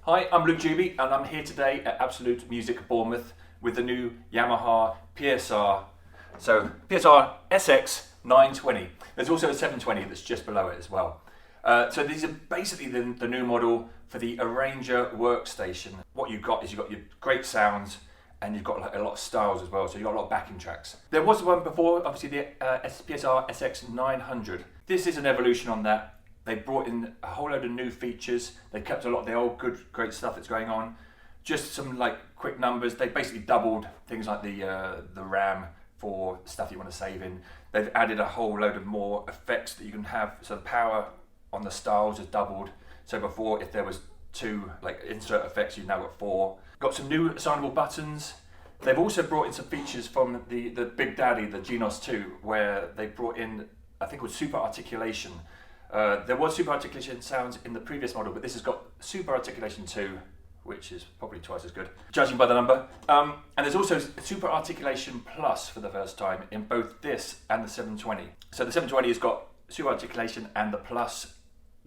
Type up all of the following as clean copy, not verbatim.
Hi, I'm Juby and I'm here today at Absolute Music Bournemouth with the new Yamaha PSR. So PSR SX 920. There's also a 720 that's just below it as well. So these are basically the new model for the Arranger workstation. What you've got is you've got your great sounds and you've got like a lot of styles as well, so you've got a lot of backing tracks. There was one before, obviously the PSR SX 900. This is an evolution on that. They brought in a whole load of new features. They kept a lot of the old great stuff that's going on. Just some like quick numbers. They basically doubled things like the RAM for stuff you want to save in. They've added a whole load of more effects that you can have. So the power on the styles has doubled. So before, if there was 2 like insert effects, you've now got 4. Got some new assignable buttons. They've also brought in some features from the Big Daddy, the Genos 2, where they brought in, I think it was super articulation. There was super articulation sounds in the previous model, but this has got super articulation 2, which is probably twice as good, judging by the number. And there's also super articulation plus for the first time in both this and the 720. So the 720 has got super articulation and the plus.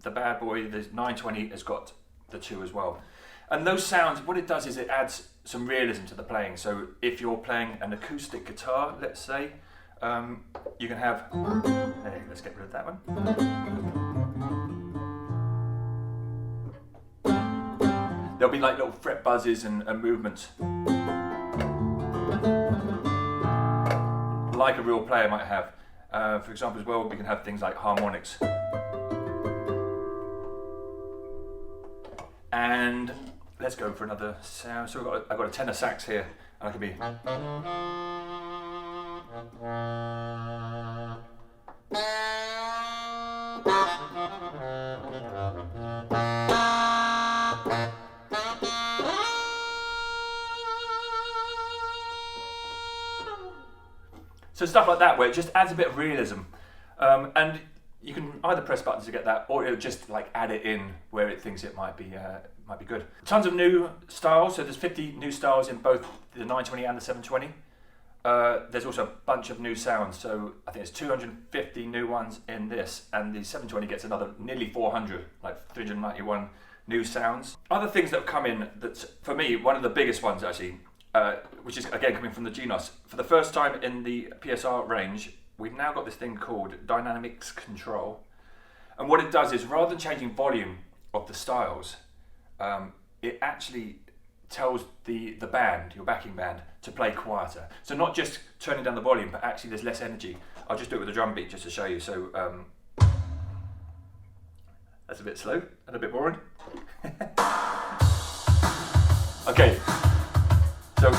The bad boy, the 920, has got the 2 as well. And those sounds, what it does is it adds some realism to the playing. So if you're playing an acoustic guitar, let's say, you can have, hey, let's get rid of that one. There'll be like little fret buzzes and movements. Like a real player might have. For example as well, we can have things like harmonics. And let's go for another sound. So I've got a tenor sax here, and I can be. So stuff like that, where it just adds a bit of realism, and you can either press buttons to get that, or it'll just like add it in where it thinks it might be good. Tons of new styles. So there's 50 new styles in both the 920 and the 720. There's also a bunch of new sounds. So I think there's 250 new ones in this, and the 720 gets another nearly 400, like 391 new sounds. Other things that have come in that's, for me, one of the biggest ones actually, which is again coming from the Genos. For the first time in the PSR range, we've now got this thing called Dynamics Control. And what it does is, rather than changing volume of the styles, it actually tells the band, your backing band, to play quieter. So not just turning down the volume, but actually there's less energy. I'll just do it with a drum beat just to show you. So that's a bit slow and a bit boring. Okay, so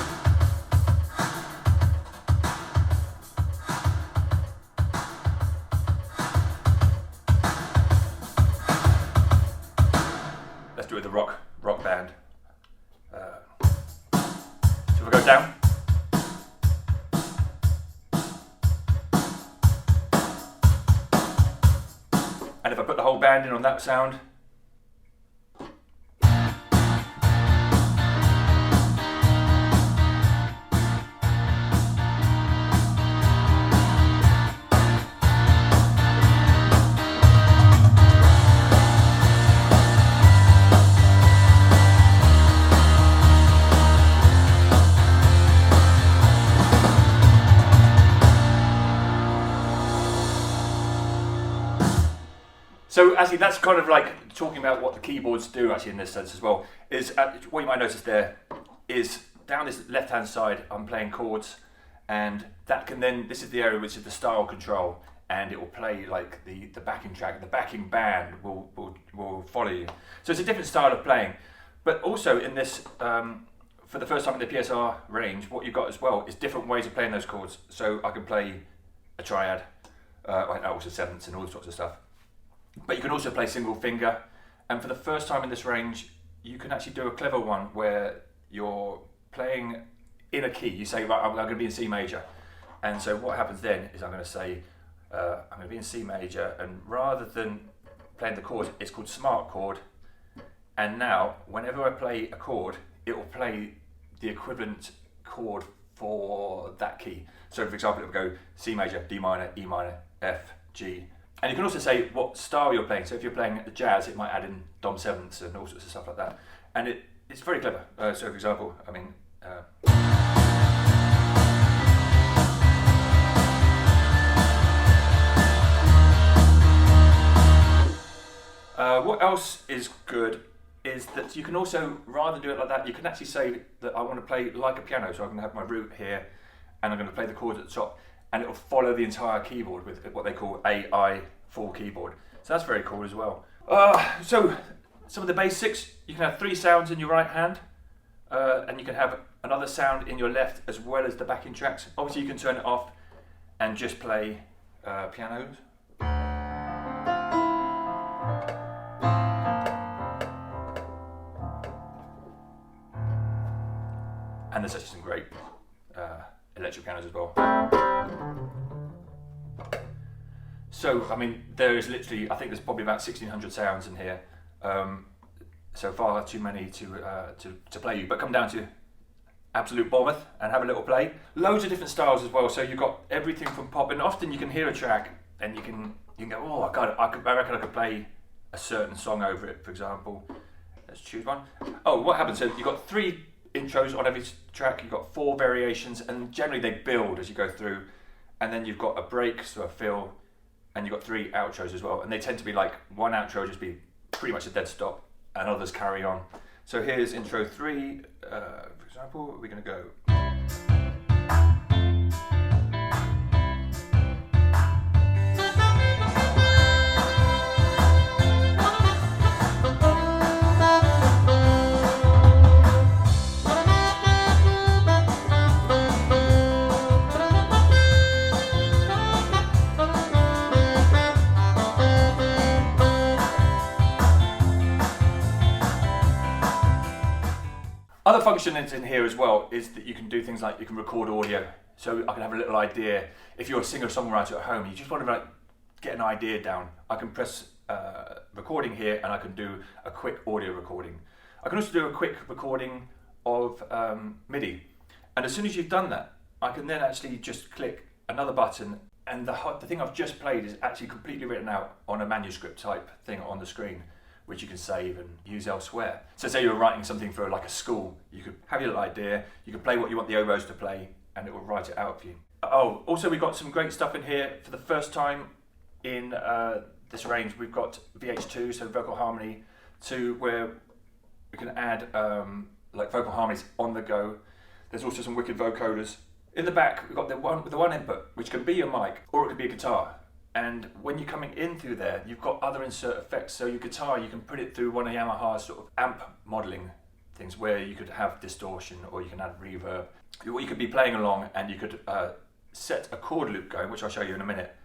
let's do it with the rock band. So we go down. And if I put the whole band in on that sound, so actually that's kind of like talking about what the keyboards do actually in this sense as well, is what you might notice there is down this left hand side I'm playing chords, and that can then, this is the area which is the style control, and it will play like the backing track, the backing band will follow you. So it's a different style of playing, but also in this, for the first time in the PSR range, what you've got as well is different ways of playing those chords. So I can play a triad, also sevenths and all sorts of stuff. But you can also play single finger, and for the first time in this range, you can actually do a clever one where you're playing in a key. You say, right, I'm going to be in C major, and so what happens then is I'm going to say, I'm going to be in C major, and rather than playing the chord, it's called smart chord, and now whenever I play a chord, it will play the equivalent chord for that key. So for example, it will go C major, D minor, E minor, F, G, And you can also say what style you're playing. So if you're playing the jazz, it might add in Dom sevenths and all sorts of stuff like that. And it's very clever. So for example, I mean, what else is good is that you can also, rather than do it like that, you can actually say that I want to play like a piano. So I'm going to have my root here, and I'm going to play the chords at the top, and it will follow the entire keyboard with what they call AI full keyboard. So that's very cool as well. So some of the basics, you can have 3 sounds in your right hand, and you can have another sound in your left as well as the backing tracks. Obviously you can turn it off and just play pianos. And there's actually some great electric pianos as well. So, I mean, there is literally, I think there's probably about 1,600 sounds in here. So far too many to play you, but come down to Absolute Bournemouth and have a little play. Loads of different styles as well, so you've got everything from pop, and often you can hear a track and you can go, oh God, I reckon I could play a certain song over it, for example. Let's choose one. Oh, what happens, so you've got 3 intros on every track, you've got 4 variations, and generally they build as you go through, and then you've got a break, so a fill, and you've got 3 outros as well, and they tend to be like one outro will just be pretty much a dead stop, and others carry on. So here's intro 3, for example, we're going to go. Other functions in here as well is that you can do things like you can record audio. So I can have a little idea. If you're a singer-songwriter at home, you just want to like get an idea down. I can press recording here, and I can do a quick audio recording. I can also do a quick recording of MIDI. And as soon as you've done that, I can then actually just click another button, and the thing I've just played is actually completely written out on a manuscript type thing on the screen, which you can save and use elsewhere. So say you're writing something for like a school, you could have your little idea, you can play what you want the oboes to play, and it will write it out for you. Oh, also we've got some great stuff in here. For the first time in this range, we've got VH2, so vocal harmony 2, where we can add like vocal harmonies on the go. There's also some wicked vocoders. In the back, we've got the one input, which can be your mic, or it could be a guitar. And when you're coming in through there, you've got other insert effects. So your guitar, you can put it through one of Yamaha's sort of amp modeling things, where you could have distortion or you can add reverb. You could be playing along and you could set a chord loop going, which I'll show you in a minute.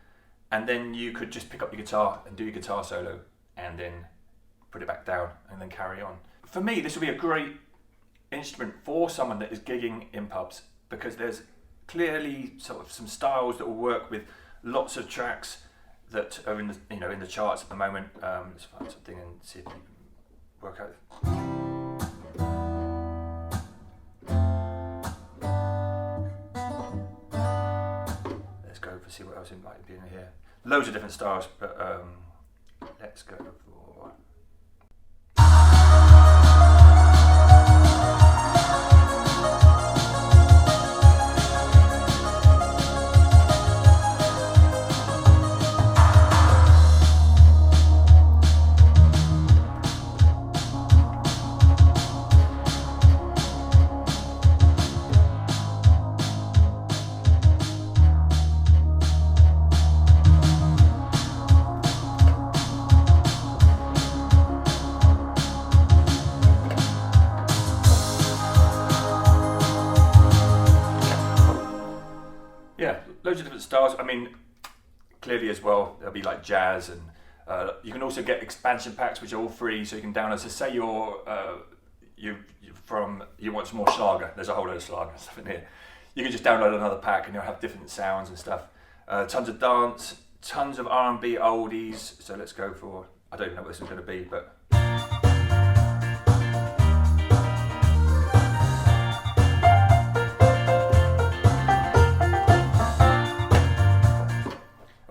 And then you could just pick up your guitar and do your guitar solo and then put it back down and then carry on. For me, this would be a great instrument for someone that is gigging in pubs, because there's clearly sort of some styles that will work with lots of tracks that are in the in the charts at the moment. Let's find something and see if you can work out. Let's go for see what else might be in here. Loads of different styles, but let's go for. Loads of different styles. I mean, clearly as well, there'll be like jazz, and you can also get expansion packs, which are all free, so you can download. So say you want some more Schlager. There's a whole load of Schlager stuff in here. You can just download another pack, and you'll have different sounds and stuff. Tons of dance, tons of R&B oldies. So let's go for. I don't even know what this is going to be, but.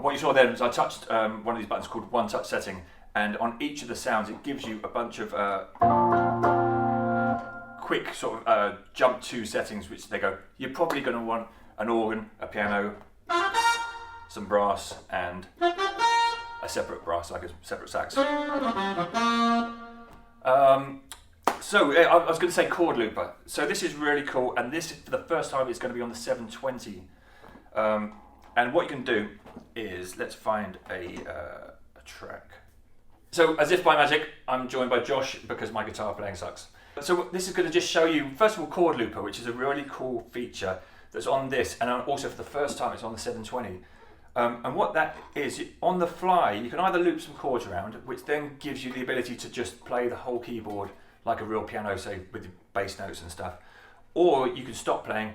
What you saw there is I touched one of these buttons called One Touch Setting, and on each of the sounds it gives you a bunch of quick sort of jump to settings, which they go, you're probably going to want an organ, a piano, some brass, and a separate brass, like a separate sax. So I was going to say Chord Looper. So this is really cool, and this is for the first time it's going to be on the 720. And what you can do is, let's find a track. So as if by magic, I'm joined by Josh because my guitar playing sucks. So this is going to just show you, first of all, Chord Looper, which is a really cool feature that's on this, and also for the first time it's on the 720. And what that is, on the fly, you can either loop some chords around, which then gives you the ability to just play the whole keyboard like a real piano, say with the bass notes and stuff. Or you can stop playing,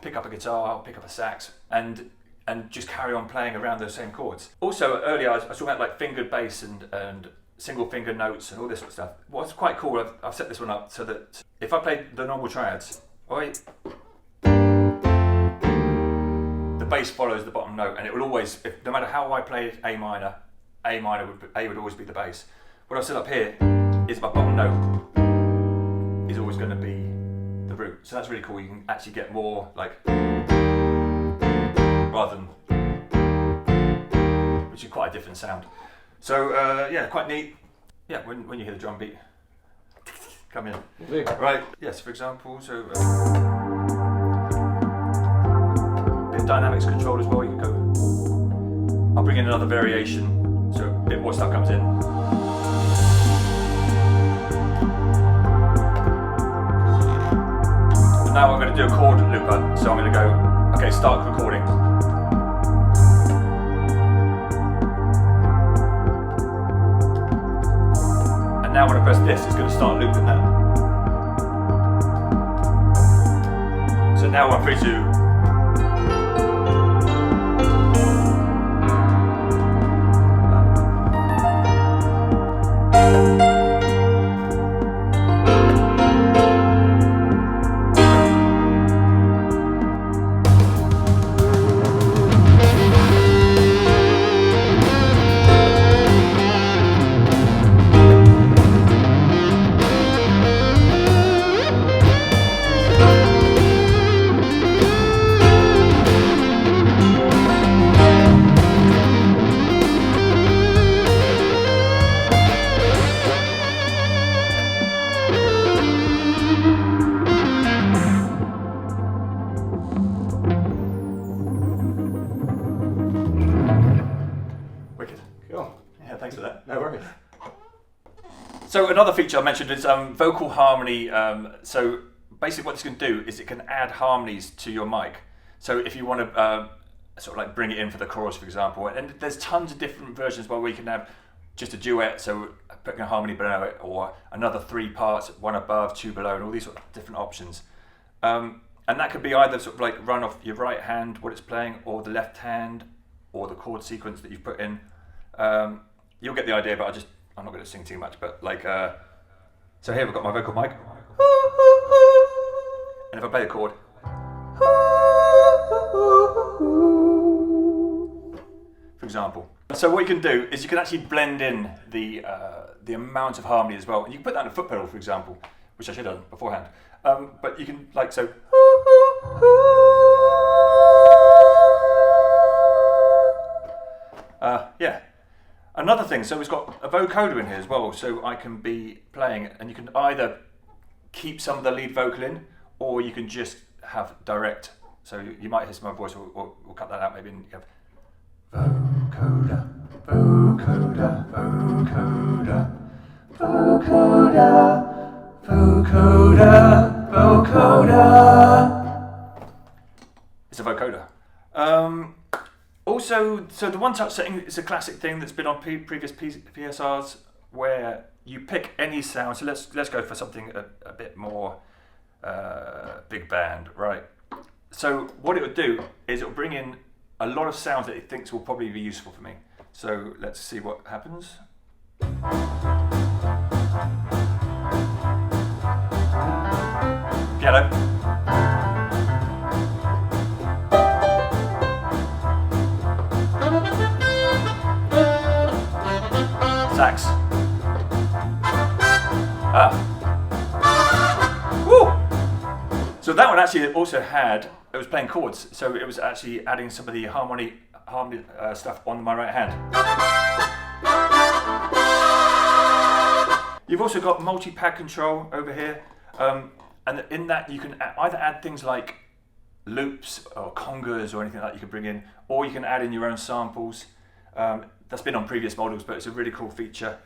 pick up a guitar, pick up a sax, and just carry on playing around those same chords. Also, earlier I was talking about like fingered bass and single finger notes and all this sort of stuff. What's quite cool, I've set this one up so that if I play the normal triads, the bass follows the bottom note, and it will always, no matter how I play A minor would always be the bass. What I've set up here is my bottom note is always going to be the root. So that's really cool. You can actually get more like, rather than, which is quite a different sound. So yeah, quite neat. Yeah, when you hear the drum beat, come in. Right, yes, for example, so bit of dynamics control as well, you can go. I'll bring in another variation, so a bit more stuff comes in. And now I'm going to do a chord looper, so I'm going to go, okay, start recording. Now when I press this, it's going to start looping that. So now I'm free to thanks for that. No worries. So another feature I mentioned is vocal harmony. So basically what this can do is it can add harmonies to your mic. So if you want to sort of like bring it in for the chorus, for example, and there's tons of different versions where we can have just a duet, so putting a harmony below it, or another 3 parts, 1 above, 2 below, and all these sort of different options. And that could be either sort of like run off your right hand, what it's playing, or the left hand, or the chord sequence that you've put in. You'll get the idea, but I'm not going to sing too much, but like, so here we've got my vocal mic, and if I play a chord, for example. So what you can do is you can actually blend in the amount of harmony as well, and you can put that in a foot pedal, for example, which I should have done beforehand. But you can, like, so. Yeah. Another thing, so it's got a vocoder in here as well, so I can be playing, and you can either keep some of the lead vocal in, or you can just have direct. So you might hear some of my voice, or we'll cut that out maybe, and you have vocoder, vocoder, vocoder, vocoder, vocoder, vocoder. It's a vocoder. Also, so the one-touch setting is a classic thing that's been on previous PSRs, where you pick any sound. So let's go for something a bit more big band, right? So what it would do is it will bring in a lot of sounds that it thinks will probably be useful for me. So let's see what happens. Piano. So that one actually also had, it was playing chords, so it was actually adding some of the harmony stuff on my right hand. You've also got multi-pad control over here, and in that you can either add things like loops or congas or anything like that you can bring in, or you can add in your own samples. That's been on previous models, but it's a really cool feature.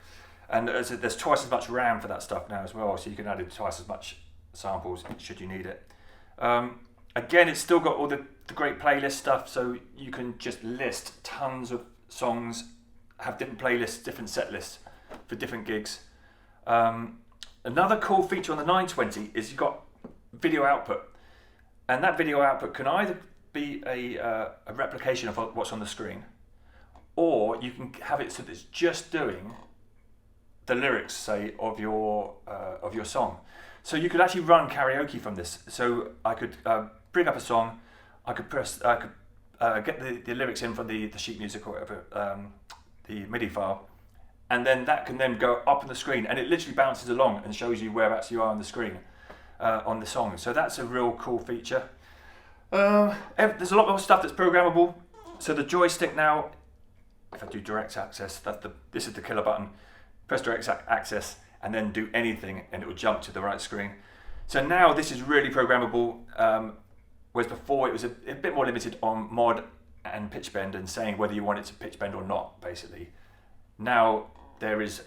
And there's twice as much RAM for that stuff now as well, so you can add in twice as much samples should you need it. Again, it's still got all the great playlist stuff, so you can just list tons of songs, have different playlists, different set lists for different gigs. Another cool feature on the 920 is you've got video output, and that video output can either be a replication of what's on the screen, or you can have it so that it's just doing the lyrics, say, of your song. So you could actually run karaoke from this. So I could bring up a song, I could get the lyrics in from the sheet music or whatever, the MIDI file, and then that can then go up on the screen, and it literally bounces along and shows you whereabouts you are on the screen on the song. So that's a real cool feature. There's a lot more stuff that's programmable. So the joystick now, if I do direct access, this is the killer button. Press direct access and then do anything and it will jump to the right screen. So now this is really programmable, whereas before it was a bit more limited on mod and pitch bend and saying whether you want it to pitch bend or not, basically. Now there is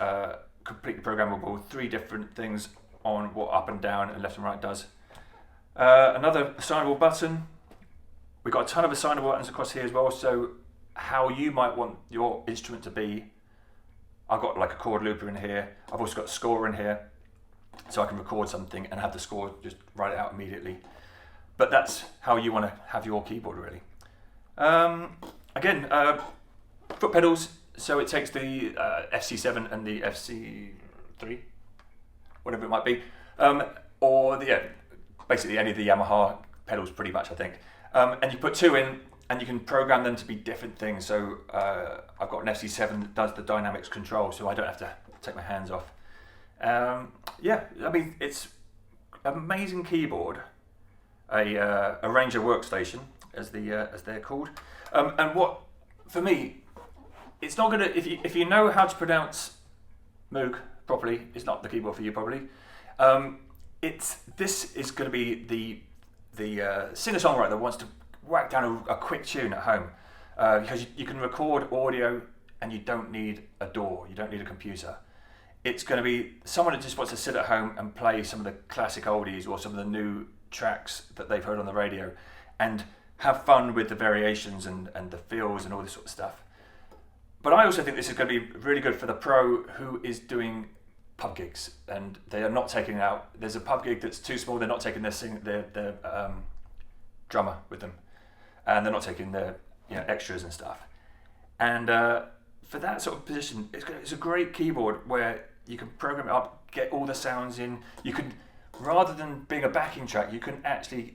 completely programmable, 3 different things on what up and down and left and right does. Another assignable button. We've got a ton of assignable buttons across here as well, so how you might want your instrument to be. I've got like a chord looper in here. I've also got a score in here, so I can record something and have the score just write it out immediately. But that's how you want to have your keyboard, really. Again, foot pedals. So it takes the FC7 and the FC3, whatever it might be, or basically any of the Yamaha pedals, pretty much, I think. And you put 2 in, and you can program them to be different things. So I've got an FC7 that does the dynamics control, so I don't have to take my hands off. Yeah, I mean, it's an amazing keyboard, a Ranger workstation, as they're called. And what, for me, it's not gonna, if you know how to pronounce Moog properly, it's not the keyboard for you probably. This is going to be the singer-songwriter that wants to whack down a quick tune at home, because you can record audio and you don't need a DAW, you don't need a computer. It's going to be someone that just wants to sit at home and play some of the classic oldies or some of the new tracks that they've heard on the radio and have fun with the variations and the feels and all this sort of stuff. But I also think this is going to be really good for the pro who is doing pub gigs and they are not taking out. There's a pub gig that's too small. They're not taking their drummer with them, and they're not taking their extras and stuff. And for that sort of position, it's a great keyboard where you can program it up, get all the sounds in. You can, rather than being a backing track, you can actually,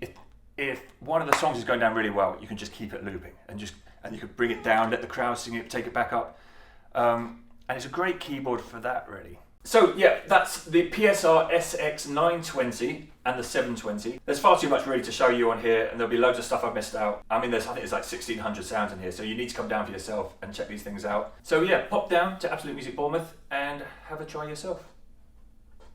if one of the songs is going down really well, you can just keep it looping and you can bring it down, let the crowd sing it, take it back up. And it's a great keyboard for that, really. So yeah, that's the PSR SX920 and the 720. There's far too much really to show you on here, and there'll be loads of stuff I've missed out. I mean, I think there's like 1,600 sounds in here, so you need to come down for yourself and check these things out. So yeah, pop down to Absolute Music Bournemouth and have a try yourself.